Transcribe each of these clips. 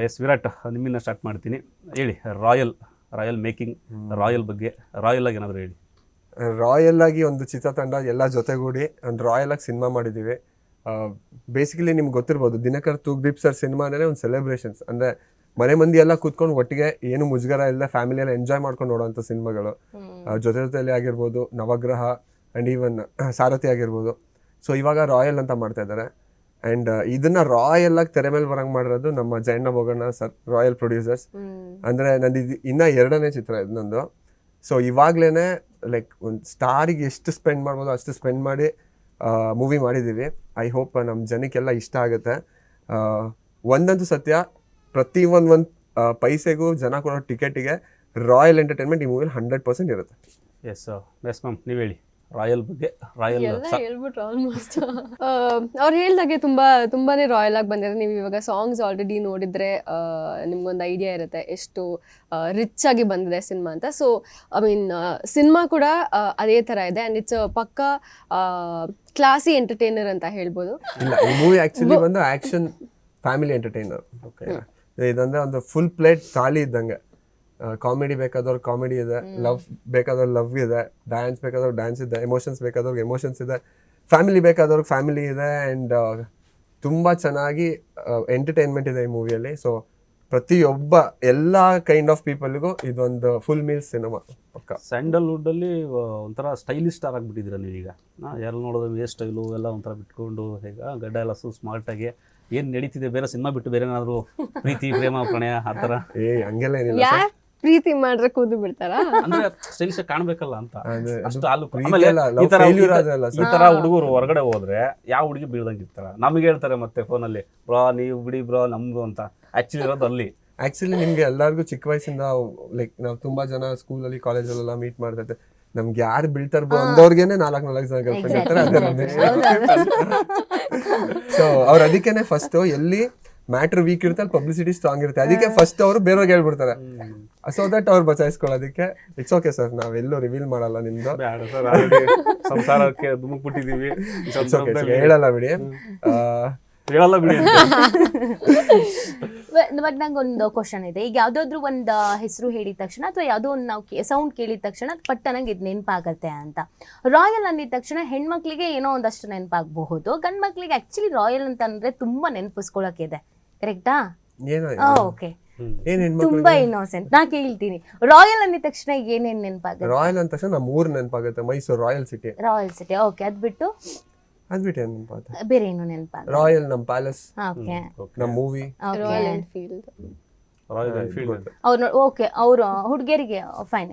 S Virat, ನಿಮ್ಮಿಂದ start ಮಾಡ್ತೀನಿ. ಹೇಳಿ, ರಾಯಲ್ ಮೇಕಿಂಗ್, ರಾಯಲ್ ಬಗ್ಗೆ ರಾಯಲ್ ಆಗಿ ಏನಾದರೂ ಹೇಳಿ. ರಾಯಲ್ ಆಗಿ ಒಂದು ಚಿತ್ರತಂಡ ಎಲ್ಲ ಜೊತೆಗೂಡಿ ಒಂದು ರಾಯಲ್ ಆಗಿ ಸಿನಿಮಾ ಮಾಡಿದ್ದೀವಿ. ಬೇಸಿಕಲಿ ನಿಮ್ಗೆ ಗೊತ್ತಿರ್ಬೋದು, ದಿನಕರ್ ತೂಗ್ದೀಪ್ ಸರ್ ಸಿನಿಮಾ ಅಂದರೆ ಒಂದು ಸೆಲೆಬ್ರೇಷನ್ಸ್. ಅಂದರೆ ಮನೆ ಮಂದಿ ಎಲ್ಲ ಕೂತ್ಕೊಂಡು ಒಟ್ಟಿಗೆ ಏನು ಮುಜುಗರ ಇಲ್ಲ, ಫ್ಯಾಮಿಲಿ ಎಲ್ಲ ಎಂಜಾಯ್ ಮಾಡ್ಕೊಂಡು ನೋಡೋವಂಥ ಸಿನಿಮಾಗಳು. ಜೊತೆಯಲ್ಲಿ ಆಗಿರ್ಬೋದು, ನವಗ್ರಹ ಆ್ಯಂಡ್ ಈವನ್ ಸಾರಥಿ ಆಗಿರ್ಬೋದು. ಸೊ ಇವಾಗ ರಾಯಲ್ ಅಂತ ಮಾಡ್ತಾ ಇದ್ದಾರೆ. ಆ್ಯಂಡ್ ಇದನ್ನ ರಾಯಲ್ ಆಗಿ ತೆರೆ ಮೇಲೆ ಬರಂಗೆ ಮಾಡಿರೋದು ನಮ್ಮ Jayanna Boganna sir, royal producers. ಅಂದರೆ ನಂದು ಇನ್ನ 2ನೇ ಚಿತ್ರ ಇದು ನಂದು. ಸೊ ಇವಾಗ್ಲೇ ಲೈಕ್ ಒಂದು ಸ್ಟಾರಿಗೆ ಎಷ್ಟು ಸ್ಪೆಂಡ್ ಮಾಡ್ಬೋದು ಅಷ್ಟು ಸ್ಪೆಂಡ್ ಮಾಡಿ ಮೂವಿ ಮಾಡಿದ್ದೀವಿ. ಐ ಹೋಪ್ ನಮ್ಮ ಜನಕ್ಕೆಲ್ಲ ಇಷ್ಟ ಆಗುತ್ತೆ. ಒಂದಂತೂ ಸತ್ಯ, ಪ್ರತಿ ಒಂದು ಪೈಸೆಗೂ ಜನ ಕೊಡೋ ಟಿಕೆಟಿಗೆ ರಾಯಲ್ ಎಂಟರ್ಟೈನ್ಮೆಂಟ್ ಈ ಮೂವಿಲಿ 100% ಇರುತ್ತೆ. ಎಸ್ ಮ್ಯಾಮ್, ನೀವು ಹೇಳಿ ರಾಯಲ್ ಬಗ್ಗೆ. ರಾಯಲ್ ಹೇಳ್ಬಿಟ್ರು ಆಲ್ಮೋಸ್ಟ್. ಅವ್ರು ಹೇಳ್ದಾಗೆ ತುಂಬಾನೇ ರಾಯಲ್ ಆಗಿ ಬಂದಿದೆ. ನೀವು ಇವಾಗ ಸಾಂಗ್ಸ್ ಆಲ್ರೆಡಿ ನೋಡಿದ್ರೆ ನಿಮ್ಗೊಂದು ಐಡಿಯಾ ಇರುತ್ತೆ ಎಷ್ಟು ರಿಚ್ ಆಗಿ ಬಂದಿದೆ ಸಿನಿಮಾ ಅಂತ. ಸೊ ಐ ಮೀನ್ ಸಿನಿಮಾ ಕೂಡ ಅದೇ ತರ ಇದೆ ಅಂಡ್ ಇಟ್ಸ್ ಪಕ್ಕ ಕ್ಲಾಸಿ ಎಂಟರ್ಟೈನರ್ ಅಂತ ಹೇಳ್ಬೋದು. ಇಲ್ಲ, ಈ ಮೂವಿ ಆಕ್ಚುಲಿ ಬಂದು ಆಕ್ಷನ್ ಫ್ಯಾಮಿಲಿ ಎಂಟರ್ಟೈನರ್. ಇದಂದ್ರೆ ಒಂದು ಫುಲ್ ಪ್ಲೇಟ್ ಥಾಲಿ ಇದ್ದಂಗೆ. ಕಾಮಿಡಿ ಬೇಕಾದವ್ರಿಗೆ ಕಾಮಿಡಿ ಇದೆ, ಲವ್ ಬೇಕಾದವ್ರಿಗೆ ಲವ್ ಇದೆ, ಡ್ಯಾನ್ಸ್ ಬೇಕಾದವ್ರಿಗೆ ಡ್ಯಾನ್ಸ್ ಇದೆ, ಎಮೋಷನ್ಸ್ ಬೇಕಾದವ್ರಿಗೆ ಎಮೋಷನ್ಸ್ ಇದೆ, ಫ್ಯಾಮಿಲಿ ಬೇಕಾದವ್ರಿಗೆ ಫ್ಯಾಮಿಲಿ ಇದೆ. ಆ್ಯಂಡ್ ತುಂಬ ಚೆನ್ನಾಗಿ ಎಂಟರ್ಟೈನ್ಮೆಂಟ್ ಇದೆ ಈ ಮೂವಿಯಲ್ಲಿ. ಸೊ ಪ್ರತಿಯೊಬ್ಬ ಎಲ್ಲ ಕೈಂಡ್ ಆಫ್ ಪೀಪಲ್ಗೂ ಇದೊಂದು ಫುಲ್ ಮೀಲ್ಸ್ ಸಿನಿಮಾ ಪಕ್ಕ. ಸ್ಯಾಂಡಲ್ವುಡ್ಡಲ್ಲಿ ಒಂಥರ ಸ್ಟೈಲಿಶ್ ಸ್ಟಾರ್ ಆಗಿಬಿಟ್ಟಿದ್ದೀರ ನೀವೀಗ. ಯಾರು ನೋಡೋದು ವೇರ್ ಸ್ಟೈಲು ಎಲ್ಲ ಒಂಥರ ಬಿಟ್ಕೊಂಡು ಹೇಗ ಗಡ್ಡ ಎಲ್ಲ ಸ್ಮಾರ್ಟಾಗಿ ಏನು ನಡೀತಿದೆ, ಬೇರೆ ಸಿನಿಮಾ ಬಿಟ್ಟು ಬೇರೆ ಏನಾದರೂ ಪ್ರೀತಿ ಪ್ರೇಮ ಪ್ರಣಯ ಆ ಥರ? ಹಂಗೆಲ್ಲ ಏನಿಲ್ಲ. ಪ್ರೀತಿ ಮಾಡ್ರೆ ಕೂದು ಬಿಡ್ತಾರ ಅಂದ್ರೆ ಸ್ಟೈಲಿಶ್ ಕಾಣ್ಬೇಕಲ್ಲ ಅಂತ ಅಷ್ಟು ಈ ತರ ಹುಡುಗರು ಹೊರಗಡೆ ಹೋದ್ರೆ ಯಾವ ಹುಡುಗಿ ಬೀಳ್ದಂಗೆ ಇರ್ತಾರ. ನಮಗೆ ಹೇಳ್ತಾರೆ ಮತ್ತೆ ಫೋನಲ್ಲಿ, ಬ್ರೋ ನೀವು ಬಿಡಿ ಬ್ರೋ ನಮ್ದು ಅಂತ. ಆಕ್ಚುಲಿ ಇರೋದು ಅಲ್ಲಿ. ಆಕ್ಚುಲಿ ನಿಮ್ಗೆ ಎಲ್ಲರಿಗೂ ಚಿಕ್ಕ ವಯಸ್ಸಿಂದ ಲೈಕ್ ನಾವು ತುಂಬಾ ಜನ ಸ್ಕೂಲಲ್ಲಿ ಕಾಲೇಜಲ್ಲೆಲ್ಲ ಮೀಟ್ ಮಾಡ್ತಾ ಇದ್ದೆ. ನಮ್ಗೆ ಯಾರು ಬೀಳ್ತಾರ ಅಂದವ್ರಿಗೇನೆ 4 ಜನ ಗರ್ಲ್ಫ್ರೆಂಡ್ ಇರ್ತಾರೆ. ಸೊ ಅವ್ರು ಅದಕ್ಕೇನೆ ಫಸ್ಟ್ ಎಲ್ಲಿ ಮ್ಯಾಟ್ರ್ ವೀಕ್ ಇರುತ್ತೆ ಅಲ್ಲಿ ಪಬ್ಲಿಸಿಟಿ ಸ್ಟ್ರಾಂಗ್ ಇರುತ್ತೆ. ಅದಕ್ಕೆ ಫಸ್ಟ್ ಅವರು ಬೇರೆಯವ್ರಿಗೆ ಹೇಳ್ಬಿಡ್ತಾರೆ, ಸೊ ದಟ್ ಅವ್ರು ಬಚಾಯಿಸ್ಕೊಳ್ಳೋದಕ್ಕೆ. ಇಟ್ಸ್ ಓಕೆ ಸರ್, ನಾವೆಲ್ಲೂ ರಿವೀಲ್ ಮಾಡಲ್ಲ ನಿಮ್ದು, ಸಂಸಾರಕ್ಕೆ ಧುಮುಕ್ಬಿಟ್ಟಿದೀವಿ, ಹೇಳಲ್ಲ ಬಿಡಿ, ಹೇಳಲ್ಲ ಬಿಡಿ. ಬಟ್ ನಂಗೊಂದು ಕ್ವಶನ್ ಇದೆ. ಈಗ ಯಾವ್ದಾದ್ರು ಒಂದು ಹೆಸರು ಹೇಳಿದ ತಕ್ಷಣ ಅಥವಾ ಯಾವ್ದೋ ಒಂದು ನಾವು ಸೌಂಡ್ ಕೇಳಿದ ತಕ್ಷಣ ಪಟ್ಟ ನಂಗೆ ಇದು ನೆನಪಾಗತ್ತೆ ಅಂತ. ರಾಯಲ್ ಅಂದಿದ ತಕ್ಷಣ ಹೆಣ್ಮಕ್ಳಿಗೆ ಏನೋ ಒಂದಷ್ಟು ನೆನಪಾಗಬಹುದು, ಗಂಡ್ ಮಕ್ಳಿಗೆ ಆಕ್ಚುಲಿ ರಾಯಲ್ ಅಂತ ಅಂದ್ರೆ ತುಂಬಾ ನೆನಪಿಸ್ಕೊಳಕ್ಕಿದೆ. ಕರೆಕ್ಟಾ? ಓಕೆ, ತುಂಬಾ ಇನ್ನೋಸೆಂಟ್. ನಾ ಕೇಳ್ತೀನಿ, ರಾಯಲ್ ಅಂದಿದ ತಕ್ಷಣ ಏನೇನ್ ನೆನಪಾಗುತ್ತೆ? ರಾಯಲ್ ಅಂದ ತಕ್ಷಣ ನಮ್ಮ ಊರು ನೆನಪಾಗುತ್ತೆ, Mysuru royal city. Royal city, okay. ಅದ್ಬಿಟ್ಟು ಏನ್ ನೆನಪಾಗುತ್ತೆ? ಬೇರೆ ಏನು ನೆನಪಾಗುತ್ತೆ? ರಾಯಲ್ ನಮ್ಮ ಪ್ಯಾಲೇಸ್, ಓಕೆ, ನಮ್ಮ ಮೂವಿ ರಾಯಲ್ ಎನ್ಫೀಲ್ಡ್. ಅವ್ರು ಓಕೆ, ಅವ್ರ ಹುಡುಗಿಯರಿಗೆ ಫೈನ್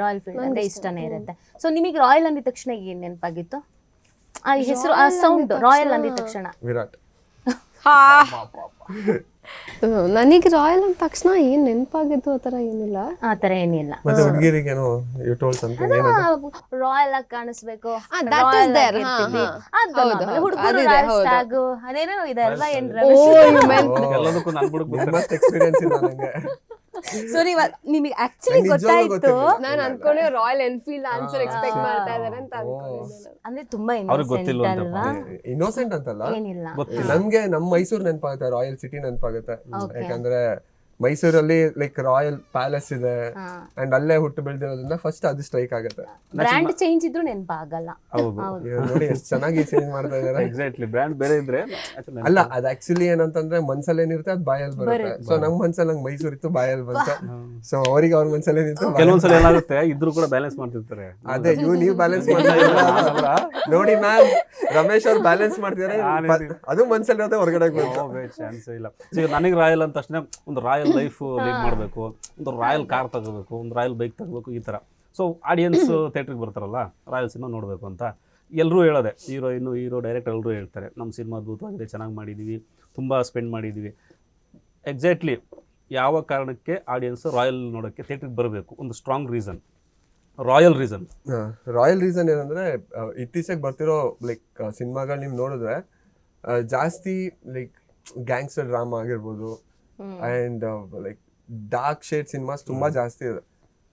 ರಾಯಲ್ ಫೀಲ್ಡ್ ಅಂದ್ರೆ ಇಷ್ಟನೇ ಇರುತ್ತೆ. ಸೊ ನಿಮಗೆ ರಾಯಲ್ ಅಂದಿದ ತಕ್ಷಣ ಏನ್ ನೆನಪಾಗಿತ್ತು? ಆ ಹೆಸರು, ಆ ಸೌಂಡ್, ರಾಯಲ್ ಅಂದಿದ ತಕ್ಷಣ ವಿರಾಟ್. ನನಗೆ ರಾಯಲ್ ಅಂದ ತಕ್ಷಣ ಏನ್ ನೆನಪಾಗಿದ್ದು ಆತರ ಏನಿಲ್ಲ. ಆತರ ಏನಿಲ್ಲ. ಮತ್ತೆ ಹುಡುಗಿರಿಗೇನೋ ಯು ಟೋಲ್ಡ್ ಸಮಥಿಂಗ್, ಏನದು ರಾಯಲ್ ಆಗಿ ಕಾಣಿಸ್ಬೇಕು, that is there. ಹುಡುಗರು ಸ್ಟಾಗು ಅದೇನೋ ಇದೆ ಅಲ್ವಾ? ಎಲ್ಲದಕ್ಕೂ ನನ್ ಬಿಡು ಮಸ್ಟ್ ಎಕ್ಸ್ಪೀರಿಯನ್ಸ್ ಇಲ್ಲ ನಂಗೆ. ಸೊ ನಿಮಗೆ ಆಕ್ಚುಲಿ ಗೊತ್ತಾಯ್ತು. ನಾನು ಅನ್ಕೊಂಡೆ ರಾಯಲ್ ಎನ್ಫೀಲ್ಡ್ ಆನ್ಸರ್ ಎಕ್ಸ್ಪೆಕ್ಟ್ ಮಾಡ್ತಾ ಇದಾರೆ ಅಂತ ಅನ್ಕೊಂಡಿದ್ದೆ. ಅಂದ್ರೆ ತುಂಬಾ ಇನ್ನೋಸೆಂಟ್ ಅಲ್ವಾ? ಇನ್ನೋಸೆಂಟ್ ಅಂತಲ್ಲ, ಏನಿಲ್ಲ. ನಮ್ಗೆ ನಮ್ಮ ಮೈಸೂರು ನೆನಪಾಗುತ್ತೆ, ರಾಯಲ್ ಸಿಟಿ ನೆನಪಾಗುತ್ತೆ. ಯಾಕಂದ್ರೆ ಮೈಸೂರಲ್ಲಿ ಲೈಕ್ ರಾಯಲ್ ಪ್ಯಾಲೇಸ್ ಇದೆ ಅಂಡ್ ಅಲ್ಲೇ ಹುಟ್ಟು ಬೆಳೆದಿರೋದ್ರಿಂದ ಫಸ್ಟ್ ಅದು ಸ್ಟ್ರೈಕ್ ಆಗುತ್ತೆ. ಬ್ರ್ಯಾಂಡ್ ಚೇಂಜ್ ಇದ್ರೂ ನೆನಪಾಗಲ್ಲ. ನೋಡಿ ಎಷ್ಟು ಚೆನ್ನಾಗಿ ಚೇಂಜ್ ಮಾಡ್ತಾ ಇದಾರೆ. ಎಕ್ಸಾಕ್ಟ್ಲಿ, ಬ್ರ್ಯಾಂಡ್ ಬೇರೆ ಇದ್ರೆ ಅಲ್ಲ, ಅದು ಆಕ್ಚುಲಿ ಏನಂತಂದ್ರೆ ಮನ್ಸಲ್ಲಿ ಏನಿರುತ್ತೆ ಅದು ಬಾಯಲ್ಲಿ ಬರುತ್ತೆ. ಸೊ ನಮ್ ಮನ್ಸಲ್ಲಿ ನಂಗೆ ಮೈಸೂರು ಇತ್ತು, ಬಾಯಲ್ಲಿ ಬಂತು. ಸೊ ಅವ್ರಿಗೆ ಅವ್ರ ಮನ್ಸಲ್ಲಿ ಏನಿತ್ತು, ಕೆಲವೊಂದ್ಸಲ ಏನಾಗುತ್ತೆ ಇದ್ರು ಕೂಡ ಬ್ಯಾಲೆನ್ಸ್ ಮಾಡ್ತಿರ್ತಾರೆ. ಅದೇ ನೀವು ಬ್ಯಾಲೆನ್ಸ್ ಮಾಡ್ತಾ ನೋಡಿ ಮ್ಯಾಮ್, ರಮೇಶ್ ಅವ್ರು ಬ್ಯಾಲೆನ್ಸ್ ಮಾಡ್ತಿದ್ದಾರೆ, ಅದು ಮನ್ಸಲ್ಲಿ ಇರೋದೇ ಹೊರಗಡೆ ಚಾನ್ಸ್ ಇಲ್ಲ. ಈಗ ನನಗೆ ರಾಯಲ್ ಅಂತ ತಕ್ಷಣ ಒಂದು ರಾಯಲ್ ಲೈಫ್ ಲೀಡ್ ಮಾಡಬೇಕು, ಒಂದು ರಾಯಲ್ ಕಾರ್ ತಗೋಬೇಕು, ಒಂದು ರಾಯಲ್ ಬೈಕ್ ತಗೋಬೇಕು, ಈ ಥರ. ಸೊ ಆಡಿಯನ್ಸ್ ಥಿಯೇಟ್ರಿಗೆ ಬರ್ತಾರಲ್ಲ ರಾಯಲ್ ಸಿನಿಮಾ ನೋಡಬೇಕು ಅಂತ ಎಲ್ಲರೂ ಹೇಳೋದೆ. ಹೀರೋ ಡೈರೆಕ್ಟರ್ ಎಲ್ಲರೂ ಹೇಳ್ತಾರೆ, ನಮ್ಮ ಸಿನಿಮಾ ಅದ್ಭುತವಾಗಿದೆ, ಚೆನ್ನಾಗಿ ಮಾಡಿದ್ದೀವಿ, ತುಂಬ ಸ್ಪೆಂಡ್ ಮಾಡಿದ್ದೀವಿ. ಎಕ್ಸಾಕ್ಟ್ಲಿ ಯಾವ ಕಾರಣಕ್ಕೆ ಆಡಿಯನ್ಸ್ ರಾಯಲ್ ನೋಡೋಕ್ಕೆ ಥಿಯೇಟ್ರಿಗೆ ಬರಬೇಕು? ಒಂದು ಸ್ಟ್ರಾಂಗ್ ರೀಸನ್, ರಾಯಲ್ ರೀಸನ್ ಏನಂದರೆ, ಇತ್ತೀಚೆಗೆ ಬರ್ತಿರೋ ಲೈಕ್ ಸಿನಿಮಾಗಳು ನೀವು ನೋಡಿದ್ರೆ ಜಾಸ್ತಿ ಲೈಕ್ ಗ್ಯಾಂಗ್ಸ್ಟರ್ ಡ್ರಾಮಾ ಆಗಿರ್ಬೋದು and like dark shade cinemas ತುಂಬ ಜಾಸ್ತಿ ಇದೆ.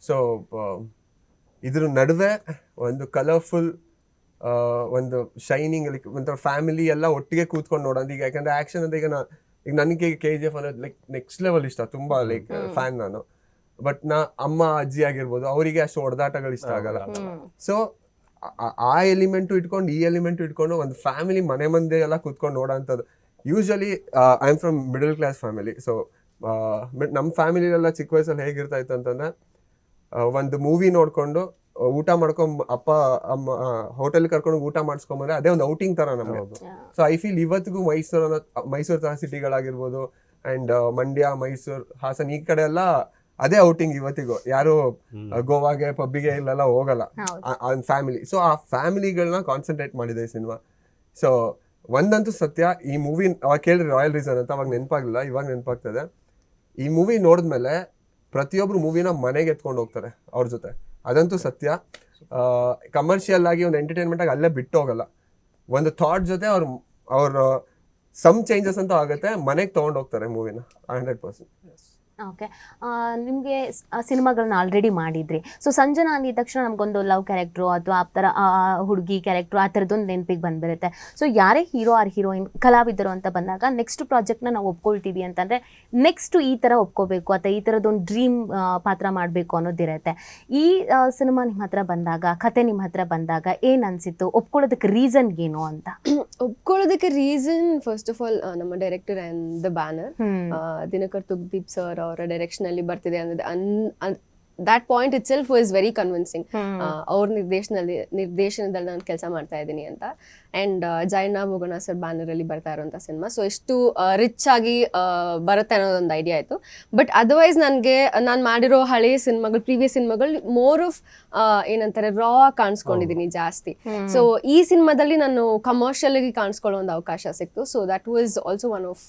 ಸೊ ಇದ್ರ ನಡುವೆ ಒಂದು ಕಲರ್ಫುಲ್, ಒಂದು ಶೈನಿಂಗ್, ಲೈಕ್ ಒಂಥರ ಫ್ಯಾಮಿಲಿ ಎಲ್ಲ ಒಟ್ಟಿಗೆ ಕೂತ್ಕೊಂಡು ನೋಡೋದು. ಈಗ ಯಾಕಂದರೆ ಆ್ಯಕ್ಷನ್ ಅಂತ ಈಗ ಈಗ ನನಗೆ KGF ಅನ್ನೋದು ಲೈಕ್ ನೆಕ್ಸ್ಟ್ ಲೆವೆಲ್ ಇಷ್ಟ, ತುಂಬಾ ಲೈಕ್ ಫ್ಯಾನ್ ನಾನು. ಬಟ್ ಅಮ್ಮ ಅಜ್ಜಿ ಆಗಿರ್ಬೋದು, ಅವರಿಗೆ ಅಷ್ಟು ಹೊಡೆದಾಟಗಳು ಇಷ್ಟ ಆಗಲ್ಲ. ಸೊ ಆ ಎಲಿಮೆಂಟು ಇಟ್ಕೊಂಡು ಈ ಎಲಿಮೆಂಟು ಇಟ್ಕೊಂಡು ಒಂದು ಫ್ಯಾಮಿಲಿ ಮನೆ ಮಂದಿ ಎಲ್ಲ ಕೂತ್ಕೊಂಡು ನೋಡೋಂಥದ್ದು. Usually I am from middle class family. So ನಮ್ಮ ಫ್ಯಾಮಿಲಿಯೆಲ್ಲ ಚಿಕ್ಕ ವಯಸ್ಸಲ್ಲಿ ಹೇಗಿರ್ತಾ ಇತ್ತು ಅಂತಂದ್ರೆ, ಒಂದು ಮೂವಿ ನೋಡ್ಕೊಂಡು ಊಟ ಮಾಡ್ಕೊಂಡ್ ಅಪ್ಪ ಅಮ್ಮ ಹೋಟೆಲ್ ಕರ್ಕೊಂಡು ಊಟ ಮಾಡಿಸ್ಕೊಂಬಂದ್ರೆ ಅದೇ ಒಂದು ಔಟಿಂಗ್ ತರ ನಮಗೆ. ಸೊ ಐ ಫೀಲ್ ಇವತ್ತಿಗೂ ಮೈಸೂರು ತರ ಸಿಟಿಗಳಾಗಿರ್ಬೋದು ಅಂಡ್ ಮಂಡ್ಯ, ಮೈಸೂರು, ಹಾಸನ್ ಈ ಕಡೆ ಎಲ್ಲ ಅದೇ ಔಟಿಂಗ್ ಇವತ್ತಿಗೂ. ಯಾರು ಗೋವಾಗೆ ಪಬ್ಬಿಗೆ ಇಲ್ಲೆಲ್ಲ ಹೋಗಲ್ಲ ಫ್ಯಾಮಿಲಿ. ಸೊ ಆ ಫ್ಯಾಮಿಲಿಗಳನ್ನ ಕಾನ್ಸಂಟ್ರೇಟ್ ಮಾಡಿದೆ ಈ ಸಿನಿಮಾ. ಸೊ ಒಂದಂತೂ ಸತ್ಯ, ಈ ಮೂವಿ ಅವಾಗ ಕೇಳಿದ್ರೆ ರಾಯಲ್ ರೀಸನ್ ಅಂತ ಅವಾಗ ನೆನಪಾಗ್ಲಿಲ್ಲ, ಇವಾಗ ನೆನಪಾಗ್ತದೆ. ಈ ಮೂವಿ ನೋಡಿದ್ಮೇಲೆ ಪ್ರತಿಯೊಬ್ರು ಮೂವಿನ ಮನೆಗೆ ಎತ್ಕೊಂಡು ಹೋಗ್ತಾರೆ ಅವ್ರ ಜೊತೆ, ಅದಂತೂ ಸತ್ಯ. ಕಮರ್ಷಿಯಲ್ ಆಗಿ ಒಂದು ಎಂಟರ್ಟೈನ್ಮೆಂಟ್ ಆಗಿ ಅಲ್ಲೇ ಬಿಟ್ಟು ಹೋಗಲ್ಲ. ಒಂದು ಥಾಟ್ ಜೊತೆ ಅವ್ರ ಸಮ್ ಚೇಂಜಸ್ ಅಂತೂ ಆಗುತ್ತೆ, ಮನೆಗೆ ತೊಗೊಂಡು ಹೋಗ್ತಾರೆ ಮೂವಿನ 100%. ಓಕೆ, ನಿಮಗೆ ಸಿನಿಮಾಗಳನ್ನ ಆಲ್ರೆಡಿ ಮಾಡಿದ್ರಿ. ಸೊ ಸಂಜನಾ ಅಂದಿದ ತಕ್ಷಣ ನಮಗೊಂದು ಲವ್ ಕ್ಯಾರೆಕ್ಟ್ರು ಅಥವಾ ಆ ಥರ ಹುಡುಗಿ ಕ್ಯಾರೆಕ್ಟ್ರು ಆ ಥರದ್ದೊಂದು ನೆನಪಿಗೆ ಬಂದ್ಬಿರುತ್ತೆ. ಸೊ ಯಾರೇ ಹೀರೋ ಆರ್ ಹೀರೋಯಿನ್ ಕಲಾವಿದರು ಅಂತ ಬಂದಾಗ ನೆಕ್ಸ್ಟ್ ಪ್ರಾಜೆಕ್ಟ್ನ ನಾವು ಒಪ್ಕೊಳ್ತೀವಿ ಅಂತಂದರೆ ನೆಕ್ಸ್ಟು ಈ ಥರ ಒಪ್ಕೋಬೇಕು ಅಥವಾ ಈ ಥರದ್ದೊಂದು ಡ್ರೀಮ್ ಪಾತ್ರ ಮಾಡಬೇಕು ಅನ್ನೋದಿರುತ್ತೆ. ಈ ಸಿನಿಮಾ ನಿಮ್ಮ ಹತ್ರ ಬಂದಾಗ, ಕತೆ ನಿಮ್ಮ ಹತ್ರ ಬಂದಾಗ ಏನು ಅನಿಸಿತ್ತು? ಒಪ್ಕೊಳ್ಳೋದಕ್ಕೆ ರೀಸನ್ ಏನು ಅಂತ? ಒಪ್ಕೊಳ್ಳೋದಕ್ಕೆ ರೀಸನ್ ಫಸ್ಟ್ ಆಫ್ ಆಲ್ ನಮ್ಮ director and the banner Dinakar Thoogudeep sir ಅವರ ಡೈರೆಕ್ಷನ್ ಅಲ್ಲಿ ಬರ್ತಿದೆ ಅನ್ನೋದು that point itself was very convincing. ಅವ್ರ ನಿರ್ದೇಶನದಲ್ಲಿ ನಾನು ಕೆಲಸ ಮಾಡ್ತಾ ಇದ್ದೀನಿ ಅಂತ. And Jayanna Bhoganna sir banner ಅಲ್ಲಿ ಬರ್ತಾ ಇರುವಂತ ಸಿನಿಮಾ, ಸೊ ಎಷ್ಟು ರಿಚ್ ಆಗಿ ಬರುತ್ತೆ ಅನ್ನೋದೊಂದು ಐಡಿಯಾ ಆಯ್ತು. ಬಟ್ ಅದರ್ವೈಸ್ ನನಗೆ ನಾನು ಮಾಡಿರೋ ಹಳೆಯ ಸಿನಿಮಾಗಳು, ಪ್ರೀವಿಯಸ್ ಸಿನಿಮಾಗಳು ಮೋರ್ ಆಫ್ ಏನಂತಾರೆ ರಾ ಕಾಣಿಸ್ಕೊಂಡಿದ್ದೀನಿ ಜಾಸ್ತಿ. ಸೊ ಈ ಸಿನಿಮಾದಲ್ಲಿ ನಾನು ಕಮರ್ಷಿಯಲ್ ಆಗಿ ಕಾಣಿಸ್ಕೊಳ್ಳೋ ಒಂದು ಅವಕಾಶ ಸಿಕ್ತು. So that was also one of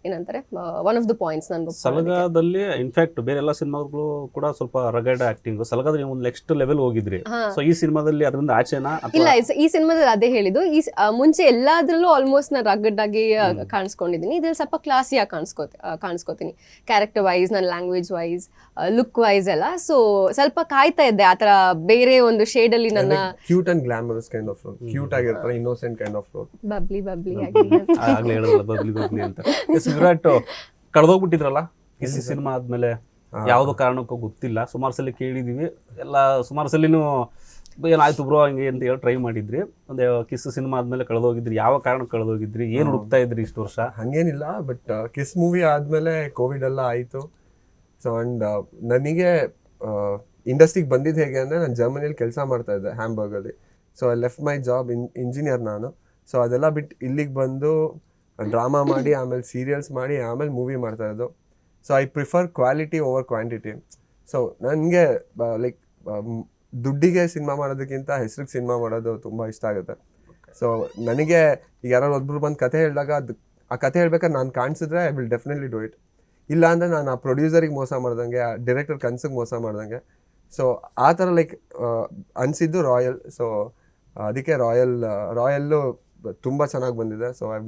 ಏನಂತಾರೆ ಒನ್ ಆಫ್ ದ ಪಾಯಿಂಟ್ಸ್ ನನಗೆ. ಸಲಗಾದಲ್ಲಿ ಇನ್ಫ್ಯಾಕ್ಟ್ ಬೇರೆ ಎಲ್ಲ ಸಿನಿಮಾಗಳು ಕೂಡ ಸ್ವಲ್ಪ ರಗಡ್ ಆಕ್ಟಿಂಗ್, ಸಲಗಾದ್ರೆ ಒಂದು ನೆಕ್ಸ್ಟ್ ಲೆವೆಲ್ ಹೋಗಿದ್ರಿ. ಸೊ ಈ ಸಿನಿಮಾದಲ್ಲಿ ಅದರಿಂದ ಆಚೆನಾ? ಇಲ್ಲ, ಈ ಸಿನಿಮಾದಲ್ಲಿ ಅದೇ ಹೇಳಿದ್ದು. ಮುಂಚೆ ಎಲ್ಲಾದ್ರಲ್ಲೂ ಆಲ್ಮೋಸ್ಟ್ ನಾನು ರಗಡ್ ಆಗಿ ಕಾಣಿಸ್ಕೊಂಡಿದ್ದೀನಿ. ಇದ್ರಲ್ಲಿ ಸ್ವಲ್ಪ ಕ್ಲಾಸಿಯಾಗಿ ಕಾಣಿಸ್ಕೋತೀನಿ, ಕ್ಯಾರೆಕ್ಟರ್ ವೈಸ್, ನನ್ನ ಲ್ಯಾಂಗ್ವೇಜ್ ವೈಸ್, ಲುಕ್ ವೈಸ್ ಎಲ್ಲ. ಸೊ ಸ್ವಲ್ಪ ಕಾಯ್ತಾ ಇದ್ದೆ ಆತರ ಬೇರೆ ಒಂದು ಶೇಡ್ ಅಲ್ಲಿ ನನ್ನ cute and glamorous kind of role, cute ಆಗಿರ್ತಾರೆ, innocent kind of role, bubbly ಆಗಿ ಆಗ್ಲೇ ಹೇಳಿದ್ರಲ್ಲ ಬಬ್ಲಿ ಅಂತ. ವಿರಾಟ್ ಕಳೆದೋಗ್ಬಿಟ್ಟಿದ್ರಲ್ಲ ಈ ಸಿನಿಮಾ ಆದ್ಮೇಲೆ, ಯಾವುದೋ ಕಾರಣಕ್ಕೂ ಗೊತ್ತಿಲ್ಲ, ಸುಮಾರು ಸಲ ಕೇಳಿದೀವಿ ಎಲ್ಲ, ಸುಮಾರು ಸಲಿನೂ ಏನಾಯ್ತು ಬ್ರೋ ಹಂಗೆ ಅಂತ ಹೇಳಿ ಟ್ರೈ ಮಾಡಿದ್ರಿ. ಒಂದು ಕಿಸ್ ಸಿನಿಮಾ ಆದ್ಮೇಲೆ ಕಳೆದೋಗಿದ್ರಿ, ಯಾವ ಕಾರಣಕ್ಕೆ ಕಳೆದೋಗಿದ್ರಿ, ಏನು ಹುಡುಕ್ತಾ ಇದ್ರಿ ಇಷ್ಟು ವರ್ಷ? ಹಂಗೇನಿಲ್ಲ, ಬಟ್ ಕಿಸ್ ಮೂವಿ ಆದ್ಮೇಲೆ ಕೋವಿಡ್ ಎಲ್ಲ ಆಯಿತು. ಸೊ ಅಂಡ್ ನನಗೆ ಇಂಡಸ್ಟ್ರಿಗೆ ಬಂದಿದ್ದು ಹೇಗೆ ಅಂದರೆ, ನಾನು ಜರ್ಮನಿಯಲ್ಲಿ ಕೆಲಸ ಮಾಡ್ತಾ ಇದ್ದೆ ಹ್ಯಾಂಬರ್ಗಲ್ಲಿ. So I left my job, engineer ನಾನು. ಸೊ ಅದೆಲ್ಲ ಬಿಟ್ಟು ಇಲ್ಲಿಗೆ ಬಂದು ಡ್ರಾಮಾ ಮಾಡಿ, ಆಮೇಲೆ ಸೀರಿಯಲ್ಸ್ ಮಾಡಿ, ಆಮೇಲೆ ಮೂವಿ ಮಾಡ್ತಾ ಇದ್ದು. So I prefer quality over quantity. So ನನಗೆ ಲೈಕ್ ದುಡ್ಡಿಗೆ ಸಿನಿಮಾ ಮಾಡೋದಕ್ಕಿಂತ ಹೆಸ್ರಿಗೆ ಸಿನಿಮಾ ಮಾಡೋದು ತುಂಬ ಇಷ್ಟ ಆಗುತ್ತೆ. ಸೊ ನನಗೆ ಈಗ ಯಾರು ಒಬ್ಬರು ಬಂದು ಕತೆ ಹೇಳಿದಾಗ ಆ ಕತೆ ಹೇಳ್ಬೇಕಾದ್ರೆ ನಾನು ಕಾಣಿಸಿದ್ರೆ I will definitely do it. ಇಲ್ಲ ಅಂದರೆ ನಾನು ಆ ಪ್ರೊಡ್ಯೂಸರಿಗೆ ಮೋಸ ಮಾಡ್ದಂಗೆ, ಆ ಡೈರೆಕ್ಟರ್ ಕನ್ಸಿಗೆ ಮೋಸ ಮಾಡ್ದಂಗೆ. ಸೊ ಆ ಥರ ಲೈಕ್ ಅನಿಸಿದ್ದು ರಾಯಲ್. ಸೊ ಅದಕ್ಕೆ ರಾಯಲ್ಲು ತುಂಬ ಚೆನ್ನಾಗಿ ಬಂದಿದೆ. So I